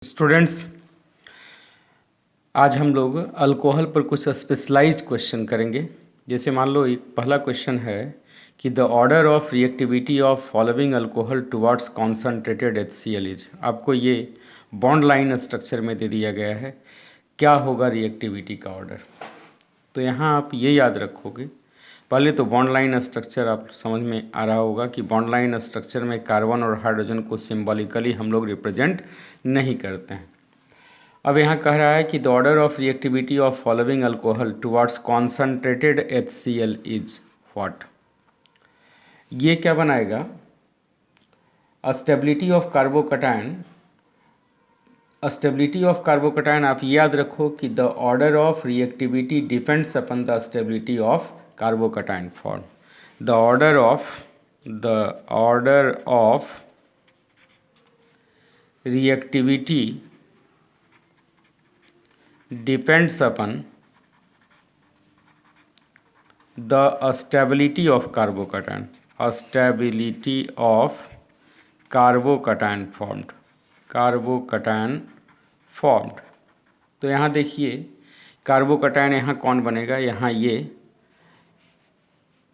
Students, आज हम लोग अल्कोहल पर कुछ स्पेशलाइज्ड क्वेश्चन करेंगे। जैसे मान लो एक पहला क्वेश्चन है कि the order of reactivity of following alcohol towards concentrated HCl is. आपको ये बॉन्ड लाइन स्ट्रक्चर में दे दिया गया है, क्या होगा रिएक्टिविटी का ऑर्डर। तो यहाँ आप ये याद रखोगे, पहले तो बॉन्ड लाइन स्ट्रक्चर आप समझ में आ रहा होगा कि बॉन्ड लाइन स्ट्रक्चर में कार्बन और हाइड्रोजन को सिंबॉलिकली हम लोग रिप्रेजेंट नहीं करते हैं। अब यहाँ कह रहा है कि the order of reactivity of following alcohol towards concentrated HCl is what. ये क्या बनाएगा, stability of carbocation. Stability of carbocation आप याद रखो कि the order of reactivity depends upon the stability of carbocation form. The order of reactivity depends upon the stability of carbocation formed। तो यहाँ देखिए कार्बोकैटायन यहाँ कौन बनेगा, यहाँ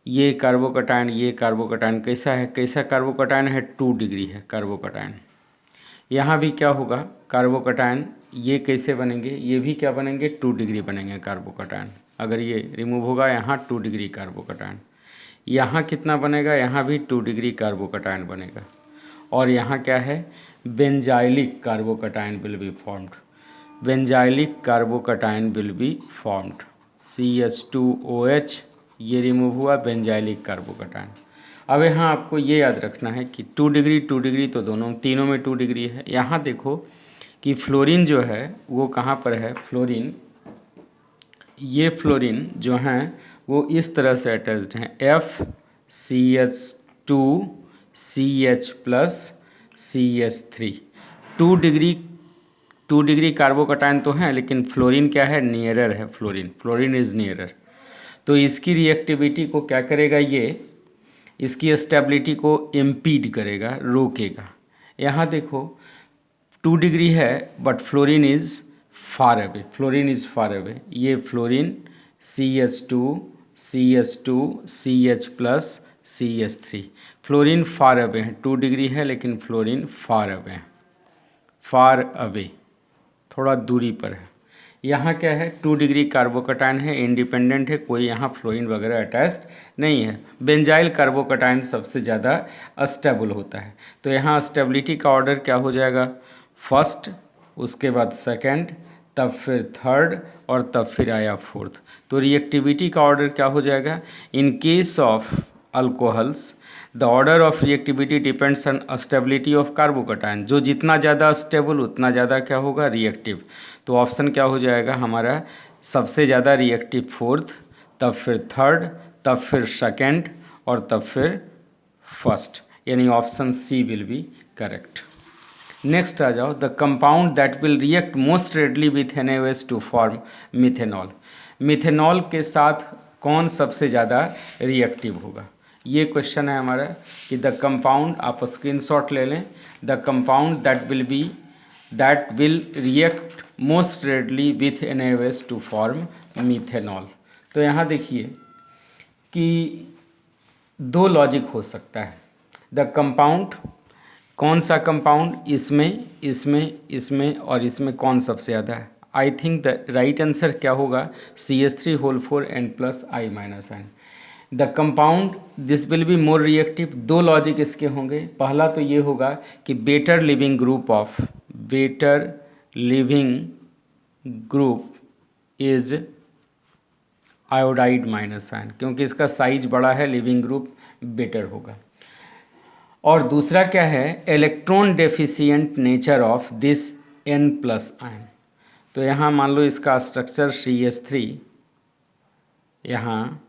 ये कार्बोकैटायन कैसा है, कैसा कार्बोकैटायन है, 2 डिग्री है कार्बोकैटायन। यहाँ भी क्या होगा कार्बोकैटायन, ये कैसे बनेंगे, ये भी क्या बनेंगे, 2 डिग्री बनेंगे कार्बोकैटायन। अगर ये रिमूव होगा यहाँ 2 डिग्री कार्बोकैटायन। यहाँ कितना बनेगा, यहाँ भी 2 डिग्री कार्बोकैटायन बनेगा। और यहाँ क्या है, benzylic carbocation will be formed. Benzylic carbocation will be formed. CH2OH ये रिमूव हुआ, बेंजाइलिक कार्बोकैटायन। अब यहाँ आपको ये याद रखना है कि 2 डिग्री तो तीनों में 2 डिग्री है। यहाँ देखो कि फ्लोरीन जो है वो कहाँ पर है, फ्लोरीन, ये फ्लोरीन जो हैं वो इस तरह से अटैच्ड हैं, FCH2CH+CH3। 2 डिग्री कार्बोकैटायन तो हैं, लेकिन फ्लोरीन क्या है, नियरर है, फ्लोरीन इज़ नियरर। तो इसकी रिएक्टिविटी को क्या करेगा, ये इसकी स्टेबिलिटी को इम्पीड करेगा, रोकेगा। यहाँ देखो 2 डिग्री है but fluorine is far away, ये fluorine CH2CH+CH3, fluorine far away है, 2 डिग्री है लेकिन फ्लोरीन फार अवे थोड़ा दूरी पर है। यहाँ क्या है, 2 डिग्री कार्बोकैटायन है, इंडिपेंडेंट है, कोई यहाँ फ्लोरीन वगैरह अटैच्ड नहीं है। बेंजाइल कार्बोकैटायन सबसे ज़्यादा स्टेबल होता है। तो यहाँ स्टेबिलिटी का ऑर्डर क्या हो जाएगा, फर्स्ट, उसके बाद सेकंड, तब फिर थर्ड और तब फिर आया फोर्थ। तो रिएक्टिविटी का ऑर्डर क्या हो जाएगा, in case of alcohols the order of reactivity depends on stability of carbocation. जो जितना ज़्यादा स्टेबल उतना ज़्यादा क्या होगा, रिएक्टिव। तो ऑप्शन क्या हो जाएगा हमारा, सबसे ज़्यादा रिएक्टिव फोर्थ, तब फिर थर्ड, तब फिर सेकंड और तब फिर फर्स्ट, यानी option C will be correct. Next आ जाओ, the compound that will react most readily with NaOH to form methanol. Methanol के साथ कौन सबसे ज़्यादा रिएक्टिव होगा, ये क्वेश्चन है हमारा कि द कंपाउंड, आप स्क्रीनशॉट ले लें, the compound that will react most readily with NaOH to form methanol. तो यहाँ देखिए कि 2 लॉजिक हो सकता है। द कंपाउंड, कौन सा कंपाउंड, इसमें और इसमें कौन सबसे ज़्यादा है। I think the right answer क्या होगा, CH3 N+I-N। The compound this will be more reactive. 2 logic इसके होंगे। पहला तो ये होगा कि better leaving group is iodide -ion, क्योंकि इसका साइज बड़ा है, लिविंग ग्रुप बेटर होगा। और दूसरा क्या है, electron deficient nature of this N+ ion. तो यहाँ मान लो इसका स्ट्रक्चर CH3, यहाँ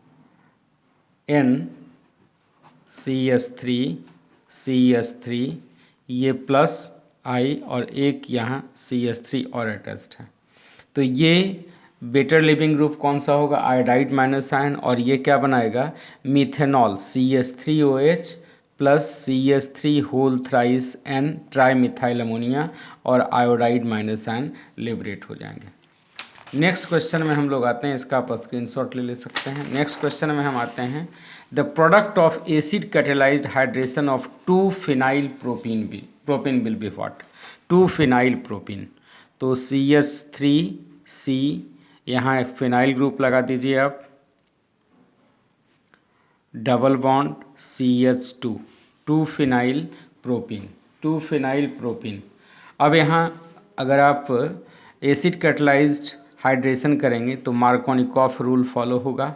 N CH3 ये +I और एक यहाँ CH3 और अटैच्ड है। तो ये बेटर लिविंग ग्रुप कौन सा होगा, आयोडाइड -आयन, और ये क्या बनाएगा, methanol CH3OH +CH3 whole thrice N trimethyl ammonia और आयोडाइड -N लिबरेट हो जाएंगे। नेक्स्ट क्वेश्चन में हम लोग आते हैं, इसका आप स्क्रीनशॉट ले सकते हैं। नेक्स्ट क्वेश्चन में हम आते हैं, the product of acid catalysed hydration of two phenyl propene will be what? Two phenyl propene, तो CH3C, यहाँ एक फिनाइल ग्रुप लगा दीजिए आप, डबल बॉन्ड CH2, 2-फिनाइल प्रोपीन। अब यहाँ अगर आप एसिड कैटेलाइज्ड हाइड्रेशन करेंगे तो मार्कोनिकॉफ रूल फॉलो होगा,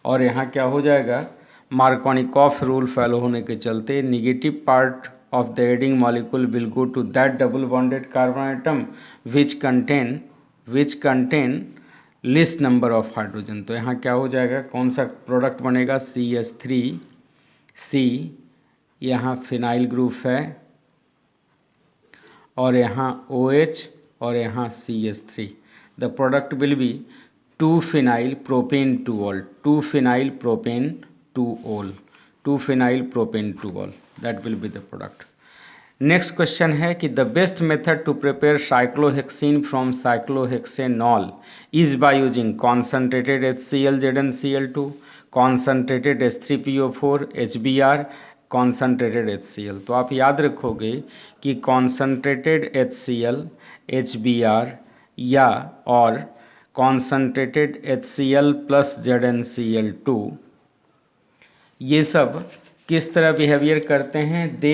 और यहाँ क्या हो जाएगा, मार्कोनिकॉफ रूल फॉलो होने के चलते negative part of the adding molecule will go to that double bonded carbon atom which contain least number of hydrogen. तो यहाँ क्या हो जाएगा, कौन सा प्रोडक्ट बनेगा, CH3C, यहाँ फिनाइल ग्रुप है, और यहाँ OH और यहाँ CH3। The product will be two phenyl propane two ol, two phenyl propane two ol, two phenyl propane two ol, that will be the product. Next question है कि the best method to prepare cyclohexene from cyclohexanol is by using concentrated HCl ZnCl2, concentrated H3PO4 HBr, concentrated HCl। तो आप याद रखोगे कि concentrated HCl HBr या और concentrated HCl plus ZnCl2, ये सब किस तरह बिहेवियर करते हैं, they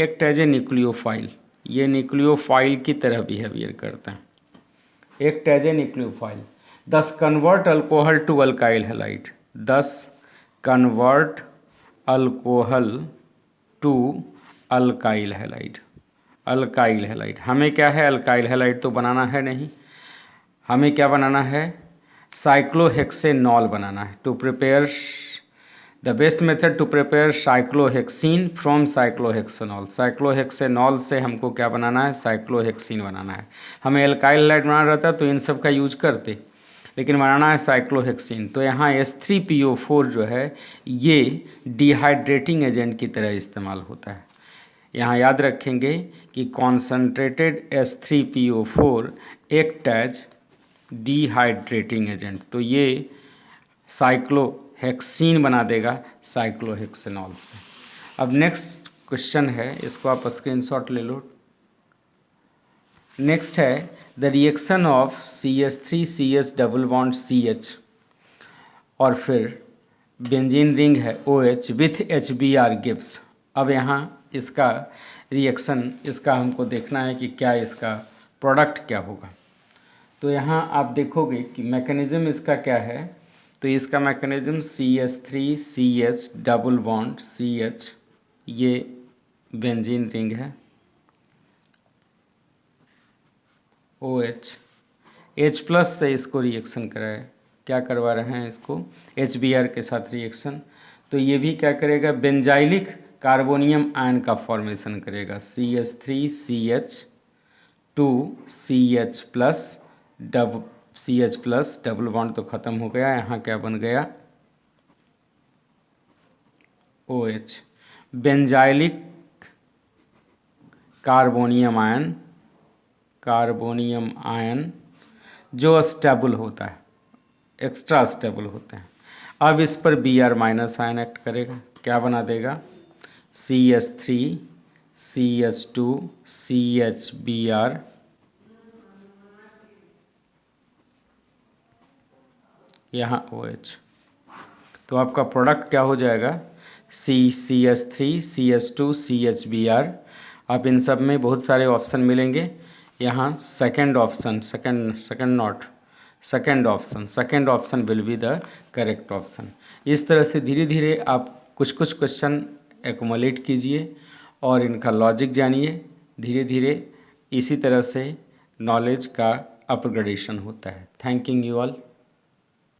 act as a nucleophile, ये न्यूक्लियोफाइल की तरह बिहेवियर करते हैं, act as a nucleophile. Thus convert alcohol to alkyl halide, thus convert alcohol to alkyl halide, alkyl halide. हमें क्या है, अल्काइल हैलाइड तो बनाना है नहीं, हमें क्या बनाना है, साइक्लोहेक्सेनॉल बनाना है। To prepare the best method to prepare cyclohexene from cyclohexanol, cyclohexanol से हमको क्या बनाना है, साइक्लोहेक्सीन बनाना है। हमें एल्काइल हैलाइड बनाना रहता तो इन सब का यूज करते, लेकिन बनाना है साइक्लोहेक्सीन। तो यहाँ H3PO4 जो है ये डिहाइड्रेटिंग एजेंट की तरह इस्तेमाल होता है। यहाँ याद रखेंगे कि concentrated H3PO4 act as dehydrating agent, तो ये साइक्लोहेक्सीन बना देगा साइक्लोहेक्सेनॉल से। अब नेक्स्ट क्वेश्चन है, इसको आप स्क्रीनशॉट ले लो। नेक्स्ट है the reaction of CH3CH double bond CH और फिर बेंजीन रिंग है OH विथ HBr गिव्स। अब यहाँ इसका रिएक्शन, इसका हमको देखना है कि क्या इसका प्रोडक्ट क्या होगा। तो यहाँ आप देखोगे कि मैकेनिज्म इसका क्या है, तो इसका mechanism CH3CH double bond CH, ये बेंजीन रिंग है, OH H प्लस से इसको रिएक्शन कराए, क्या करवा रहे हैं इसको, HBr के साथ रिएक्शन। तो ये भी क्या करेगा, बेंजाइलिक कार्बोनियम आयन का फॉर्मेशन करेगा, CH3CH 2CH plus double bond तो ख़त्म हो गया, यहाँ क्या बन गया, OH, बेंजाइलिक कार्बोनियम आयन जो स्टेबल होता है, एक्स्ट्रा स्टेबल होते हैं। अब इस पर Br माइनस आयन एक्ट करेगा, क्या बना देगा, CH3CH2 CHBr, यहाँ OH। तो आपका प्रोडक्ट क्या हो जाएगा, CH3CH2 CHBr। अब इन सब में बहुत सारे ऑप्शन मिलेंगे, यहाँ second option will be the correct option. इस तरह से धीरे धीरे आप कुछ क्वेश्चन एक्युमुलेट कीजिए और इनका लॉजिक जानिए। धीरे धीरे इसी तरह से नॉलेज का अपग्रेडेशन होता है। Thanking you all.